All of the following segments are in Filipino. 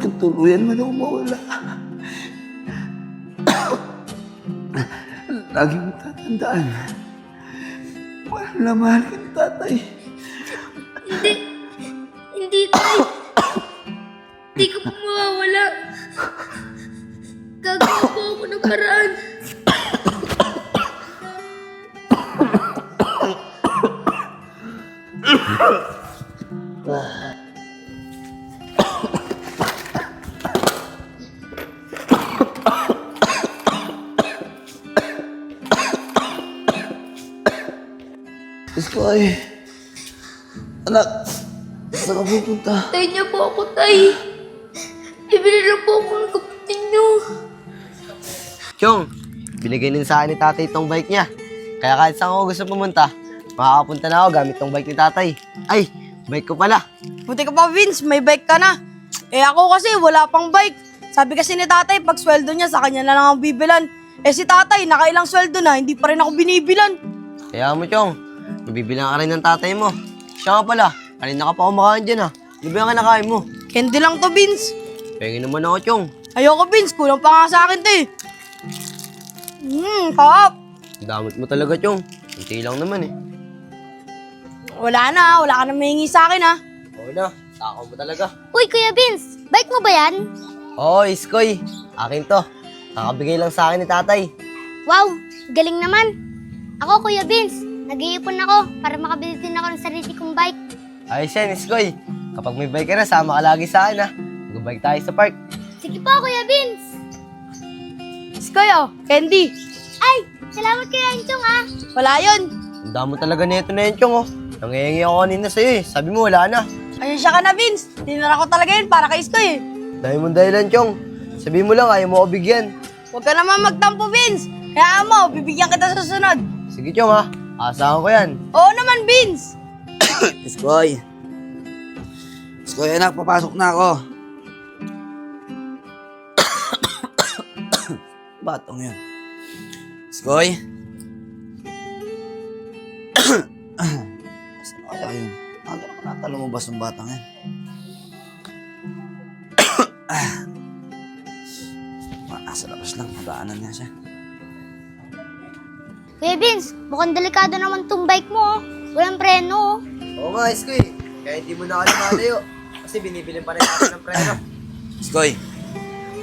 kang tuluyan man ako mawala. Lagi mo tatandaan. Mahal na mahal ka ni tatay. Hindi. Hindi, tay. Hindi ka po mawawala. Gagawa po ako ng paraan. Sky. Anak, saan ka pupunta? Tay niya po ako, tay. Ibili na po ako ng kapatid niyo. Chong, binigay din sa akin ni tatay itong bike niya. Kaya kahit saan ako gusto pumunta, makakapunta na ako gamit tong bike ni tatay. Ay, bike ko pala. Buti ka pa, Vince, may bike ka na. Eh ako kasi wala pang bike. Sabi kasi ni tatay, pag sweldo niya, sa kanya na lang ang bibilan. Eh si tatay, nakailang sweldo na, hindi pa rin ako binibilan. Kaya mo, Chong, mabibilang ka rin ng tatay mo. Siya nga pala, kanina ka pa kumakain dyan ha. Ano ba yung kinakain mo? Candy lang to, Vince. Pengin naman ako, Chong. Ayoko, Vince, kulang pa nga sa akin to eh. Kaap. Damot mo talaga, Chong. Kunti lang naman eh. Wala ka na mahingi sa akin ha. Oo na, takaw mo talaga. Uy, Kuya Vince, bike mo ba yan? Oo, Iskoy. Akin to. Nakabigay lang sa akin ni tatay. Wow, galing naman. Ako, Kuya Vince, nag-iipon ako para makabili din ako ng sarili kong bike. Ayos yan, Iskoy. Kapag may bike ka na, sama ka lagi sa akin ha. Mag-bike tayo sa park. Sige po, Kuya Vince. Iskoy oh, candy. Ay, salamat Kuya Enchong ah. Wala yun. Ang damo talaga nito na yun, Chong oh. Nangihingi ako kanina sa'yo eh. Sabi mo wala na. Ayun siya ka na, Vince. Tinara ko talaga yun para kay Iskoy eh. Dahil mong dahilan, Chong. Sabi mo lang, ayaw mo ako bigyan. Huwag ka naman magtampo, Vince. Kaya mo, bibigyan kita sa susunod. Sige, Chong ha. Asahan ko yan. Oo naman, Vince. Iskoy. Iskoy, anak, papasok na ako. Batong yun. Iskoy. Saan kaya yun? Aga naman nata lumabas ng batang yan. Nasa labas lang, magaanan niya siya. Kuya Vince, mukhang delikado naman tong bike mo oh. Walang preno oh. Oo nga, Iskoy. Kaya hindi mo na ako lumalayo. Kasi binibili pa rin natin ng preno. Iskoy,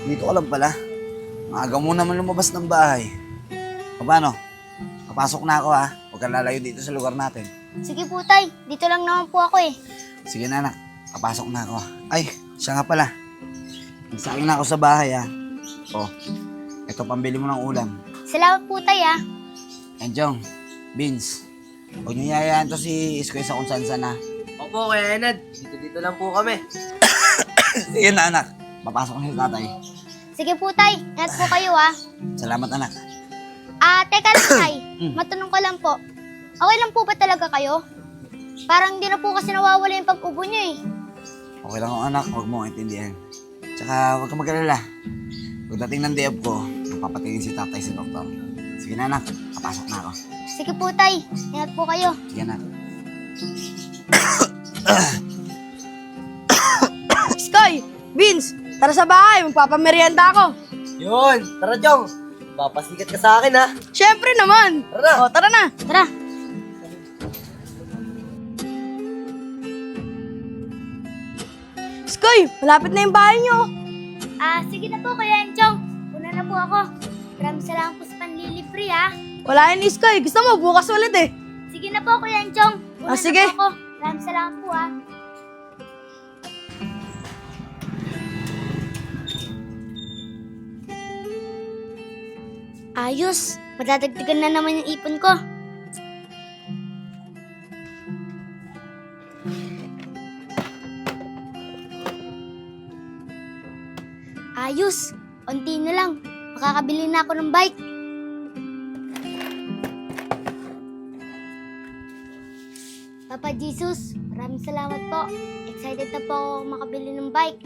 dito ka lang pala. Maaga mo naman lumabas ng bahay. O paano? Papasok na ako ha. Huwag kang lalayo dito sa lugar natin. Sige po tay, dito lang naman po ako eh. Sige na anak, papasok na ako. Ay, siya nga pala. Nagsayang na ako sa bahay ha. O, ito pambili mo ng ulam. Salamat po tay ah. Enjong, Vince, huwag niyo yayaan to si Iskoy sa kung saan ha. Opo, Kuya Enad. Dito lang po kami. Sige na anak, papasok na si tatay. Sige po tay, ingat po kayo ah. Salamat anak. Teka lang tay, matanong ko lang po. Okay lang po ba talaga kayo? Parang hindi na po kasi nawawala yung pag-ubo niyo eh. Okay lang ako anak, huwag mo intindihan. Tsaka huwag kang mag-alala. Pagdating ng day off ko, mapapatingin si tatay sa doktor. Sige na anak, papasok na ako. Sige po tay, ingat po kayo. Sige anak. Iskoy, Vince, tara sa bahay, magpapamerienda ako. Yun, tara, Chong. Papasikat ka sa akin ha. Siyempre naman. Tara. O, tara na. Tara. Iskoy, malapit na yung bahay niyo. Sige na po Kuya Enchong. Una na po ako. Maraming salamat po sa panlilibre ah. Wala yun, Iskoy. Gusto mo, bukas ulit eh. Sige na po Kuya Enchong. Una sige. na po ako. Maraming salamat po ah. Ayos, madadagdagan na naman yung ipon ko. Ayos, onti na lang. Makakabili na ako ng bike. Papa Jesus, maraming salamat po. Excited na po ako makabili ng bike.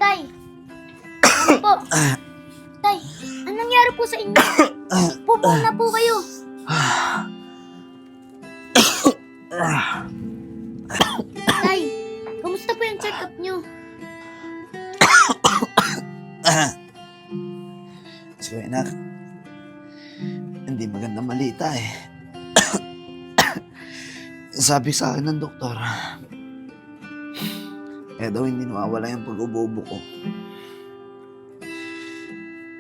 Tay, ano po? Tay, anong nangyari po sa inyo? Pupo na po kayo. Tay, kamusta po yung check-up nyo? So, anak, hindi maganda malita eh. Sabi sa akin ng doktor, daw hindi nawawala yung pag-ubo-ubo ko.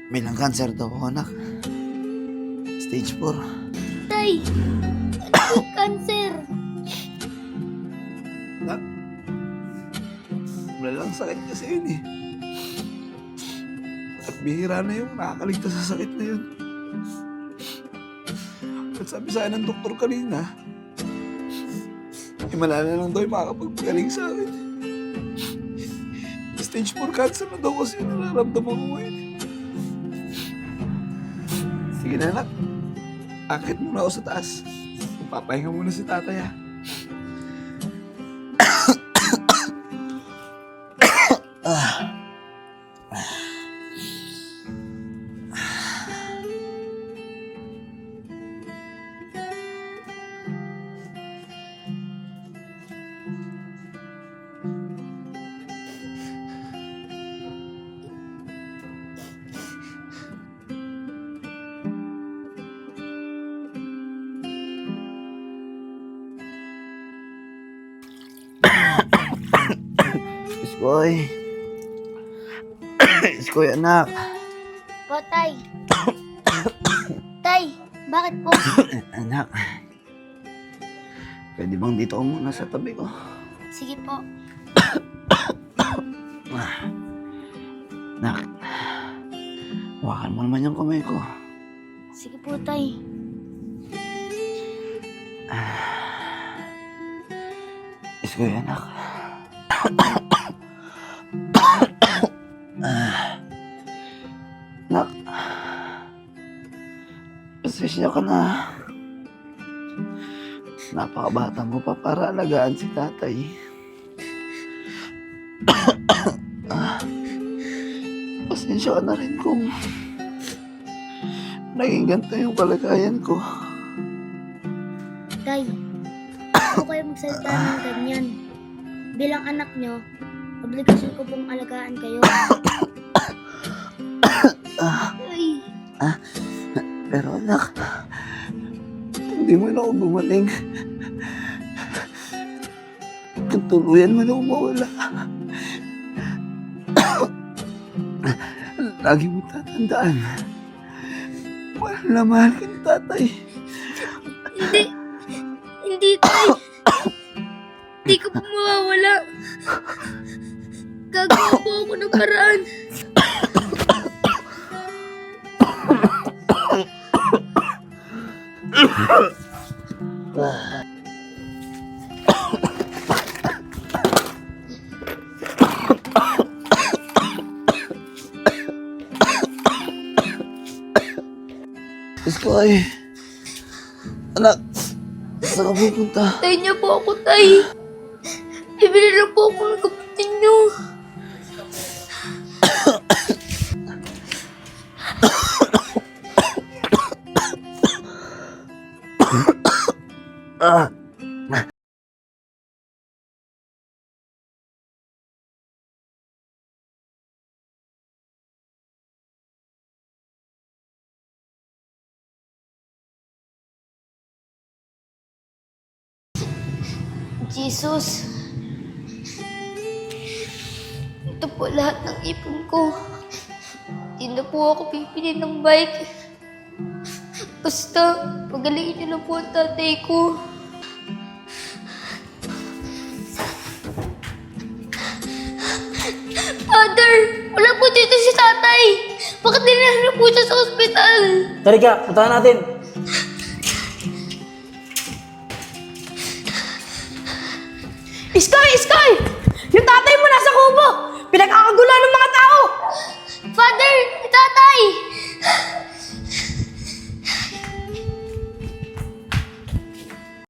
May lang cancer daw ako, anak. Stage 4. Tay, cancer. Anak, malalang sakit kasi yun eh. At bihira na yung nakakaligtas sa sakit na yun. At sabi sa akin ng doktor kanina, malala lang daw yung makakapagpagaling sa akin. Stage 4 cancer na daw kasi yung nararamdaman ko ngayon. Sige na, anak. Akit muna ako sa taas. Papahinga muna si tatay, ha. Iskoy. Iskoy, anak. Po, Tay. Tay, bakit po? Anak. Pwede bang dito ka muna sa tabi ko? Sige po. Anak. Hawakan mo naman yung kamay ko. Sige po, Tay. Iskoy, anak. Anak. Pasensya ka na. Napakabata mo pa para alagaan si tatay. Pasensya ka na rin kung naging ganito yung kalagayan ko. Tay, ako kayo magsalita ng ganyan. Bilang anak nyo, obligasyon ko pong alagaan kayo. Ay, Pero anak, hindi mo na ako gumaling. Kung tuluyan mo na umawala. Lagi mo tatandaan. Mahal na mahal ka ni tatay. hindi, Tay. Hindi ka po mawawala. Gagawa po ako ng paraan. Iskoy. Anak, saan ka pupunta? Tay niya po ako, Tay. Bibili na po ako ng kapatid niyo. Jesus, ito po lahat ng ipon ko. Hindi na po ako pipili ng bike. Basta, pagalingin niyo lang po ang tatay ko. Father, wala po dito si tatay. Bakit dinala po siya sa ospital? Halika, puntahan natin. Iskoy! Iskoy! Yung tatay mo nasa kubo! Pinagkakagulan ng mga tao! Father, si tatay!